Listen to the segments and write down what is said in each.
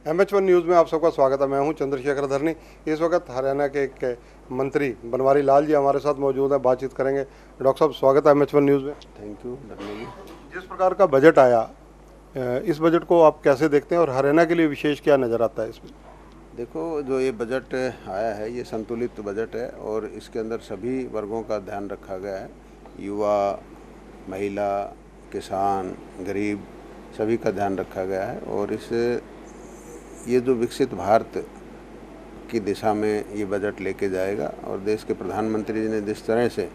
MH1 news में आप सबका स्वागत है। मैं हूं चंद्रशेखर धरनी। इस वक्त हरियाणा के एक मंत्री बनवारी लाल जी हमारे साथ मौजूद हैं, बातचीत करेंगे। डॉक्टर साहब, स्वागत है MH1 न्यूज़ में। थैंक यू धरनी जी। जिस प्रकार का बजट आया, इस बजट को आप कैसे देखते हैं और हरियाणा के लिए विशेष क्या नज़र आता है इसमें? देखो, जो ये बजट आया है ये संतुलित बजट है और इसके अंदर सभी वर्गों का ध्यान रखा गया है। युवा, महिला, किसान, गरीब, सभी का ध्यान रखा गया है। और ये जो विकसित भारत की दिशा में ये बजट लेके जाएगा और देश के प्रधानमंत्री जी ने जिस तरह से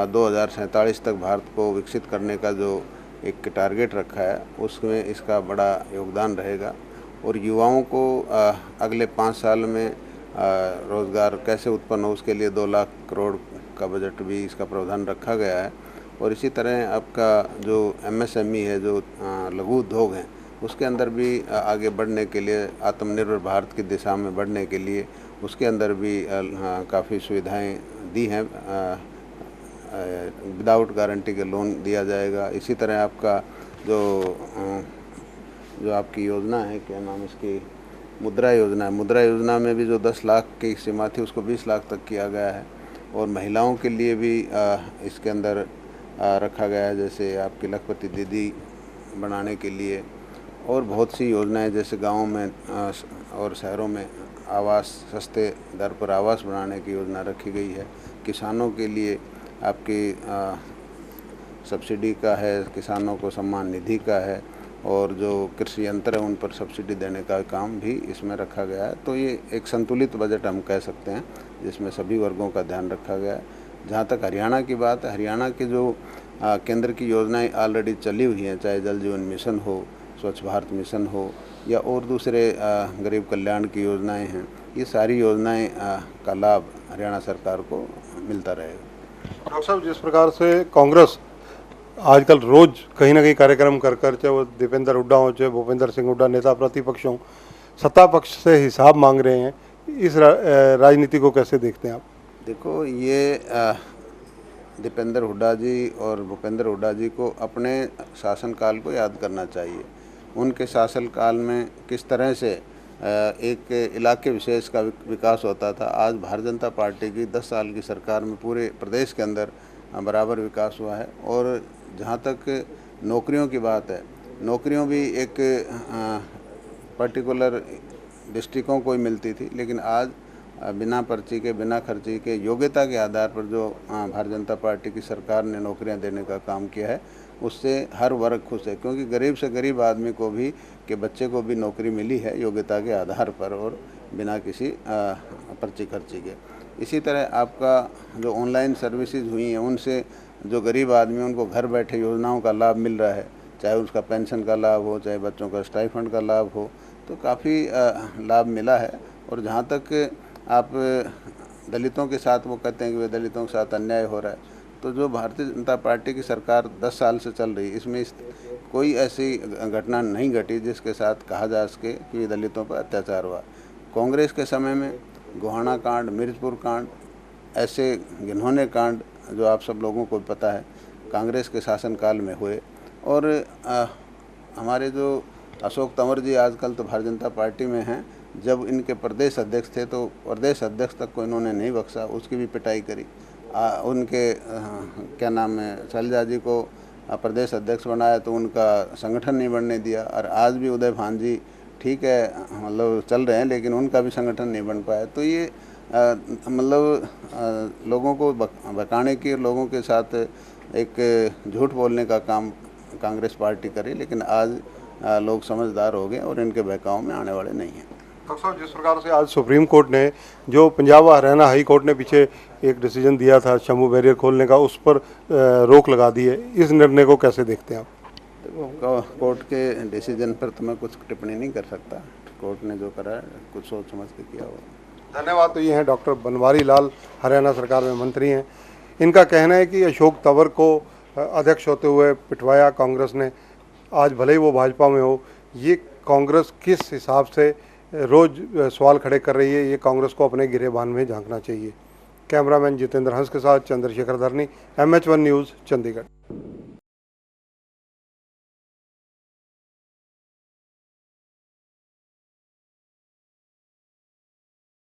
2047 तक भारत को विकसित करने का जो एक टारगेट रखा है उसमें इसका बड़ा योगदान रहेगा। और युवाओं को अगले 5 साल में रोज़गार कैसे उत्पन्न हो उसके लिए 2 लाख करोड़ का बजट भी इसका प्रावधान रखा गया है। और इसी तरह आपका जो MSME है, जो लघु उद्योग हैं, उसके अंदर भी आगे बढ़ने के लिए, आत्मनिर्भर भारत की दिशा में बढ़ने के लिए उसके अंदर भी काफ़ी सुविधाएं दी हैं। विदाउट गारंटी के लोन दिया जाएगा। इसी तरह आपका जो आपकी योजना है, क्या नाम इसकी, मुद्रा योजना है, मुद्रा योजना में भी जो 10 लाख की सीमा थी उसको 20 लाख तक किया गया है। और महिलाओं के लिए भी इसके अंदर रखा गया है, जैसे आपकी लखपति दीदी बनाने के लिए। और बहुत सी योजनाएं जैसे गाँवों में और शहरों में आवास, सस्ते दर पर आवास बनाने की योजना रखी गई है। किसानों के लिए आपकी सब्सिडी का है, किसानों को सम्मान निधि का है, और जो कृषि यंत्र है उन पर सब्सिडी देने का काम भी इसमें रखा गया है। तो ये एक संतुलित बजट हम कह सकते हैं जिसमें सभी वर्गों का ध्यान रखा गया है। जहाँ तक हरियाणा की बात है, हरियाणा की जो केंद्र की योजनाएं ऑलरेडी चली हुई हैं, चाहे जल जीवन मिशन हो, स्वच्छ भारत मिशन हो, या और दूसरे गरीब कल्याण की योजनाएं हैं, ये सारी योजनाएं का लाभ हरियाणा सरकार को मिलता रहेगा। डॉक्टर साहब, जिस प्रकार से कांग्रेस आजकल रोज कहीं ना कहीं कार्यक्रम कर चाहे वो दीपेंद्र हुड्डा हो, चाहे भूपेंद्र सिंह हुड्डा नेता प्रतिपक्ष हों, सत्ता पक्ष से हिसाब मांग रहे हैं, इस राजनीति को कैसे देखते हैं आप? देखो, ये दीपेंद्र हुड्डा जी और भूपेंद्र हुड्डा जी को अपने शासनकाल को याद करना चाहिए। उनके शासनकाल में किस तरह से एक इलाके विशेष का विकास होता था। आज भारतीय जनता पार्टी की 10 साल की सरकार में पूरे प्रदेश के अंदर बराबर विकास हुआ है। और जहाँ तक नौकरियों की बात है, नौकरियों भी एक पर्टिकुलर डिस्ट्रिक्टों को ही मिलती थी, लेकिन आज बिना पर्ची के, बिना खर्ची के, योग्यता के आधार पर जो भारतीय जनता पार्टी की सरकार ने नौकरियां देने का काम किया है, उससे हर वर्ग खुश है। क्योंकि गरीब से गरीब आदमी को भी, के बच्चे को भी नौकरी मिली है योग्यता के आधार पर और बिना किसी पर्ची खर्ची के। इसी तरह आपका जो ऑनलाइन सर्विसेज हुई हैं, उनसे जो गरीब आदमी उनको घर बैठे योजनाओं का लाभ मिल रहा है, चाहे उसका पेंशन का लाभ हो, चाहे बच्चों का स्टाइफंड का लाभ हो, तो काफ़ी लाभ मिला है। और जहाँ तक आप दलितों के साथ, वो कहते हैं कि वे दलितों के साथ अन्याय हो रहा है, तो जो भारतीय जनता पार्टी की सरकार 10 साल से चल रही है, इसमें कोई ऐसी घटना नहीं घटी जिसके साथ कहा जा सके कि दलितों पर अत्याचार हुआ। कांग्रेस के समय में गोहाना कांड, मिर्जपुर कांड, ऐसे घिनौने कांड जो आप सब लोगों को पता है, कांग्रेस के शासनकाल में हुए। और हमारे जो अशोक तंवर जी आजकल तो भारतीय जनता पार्टी में हैं, जब इनके प्रदेश अध्यक्ष थे तो प्रदेश अध्यक्ष तक को इन्होंने नहीं बख्शा, उसकी भी पिटाई करी। उनके क्या नाम है, शैलजा जी को प्रदेश अध्यक्ष बनाया तो उनका संगठन नहीं बनने दिया। और आज भी उदय भान जी ठीक है, मतलब चल रहे हैं, लेकिन उनका भी संगठन नहीं बन पाया। तो ये मतलब लोगों को भड़काने की, लोगों के साथ एक झूठ बोलने का काम कांग्रेस पार्टी करे। लेकिन आज लोग समझदार हो गए और इनके बहकाव में आने वाले नहीं हैं। डॉक्टर साहब, जिस प्रकार से आज सुप्रीम कोर्ट ने, जो पंजाब व हरियाणा हाई कोर्ट ने पीछे एक डिसीजन दिया था शंभू बैरियर खोलने का, उस पर रोक लगा दी है, इस निर्णय को कैसे देखते हैं आप? देखो, कोर्ट के डिसीजन पर तो मैं कुछ टिप्पणी नहीं कर सकता। कोर्ट ने जो करा है कुछ सोच समझ के किया होगा। धन्यवाद। तो ये हैं डॉक्टर बनवारी लाल, हरियाणा सरकार में मंत्री हैं। इनका कहना है कि अशोक तंवर को अध्यक्ष होते हुए पिटवाया कांग्रेस ने। आज भले ही वो भाजपा में हो, ये कांग्रेस किस हिसाब से रोज सवाल खड़े कर रही है, ये कांग्रेस को अपने गिरेबान में झांकना चाहिए। कैमरामैन जितेंद्र हंस के साथ चंद्रशेखर धरनी, MH1 न्यूज़, चंडीगढ़।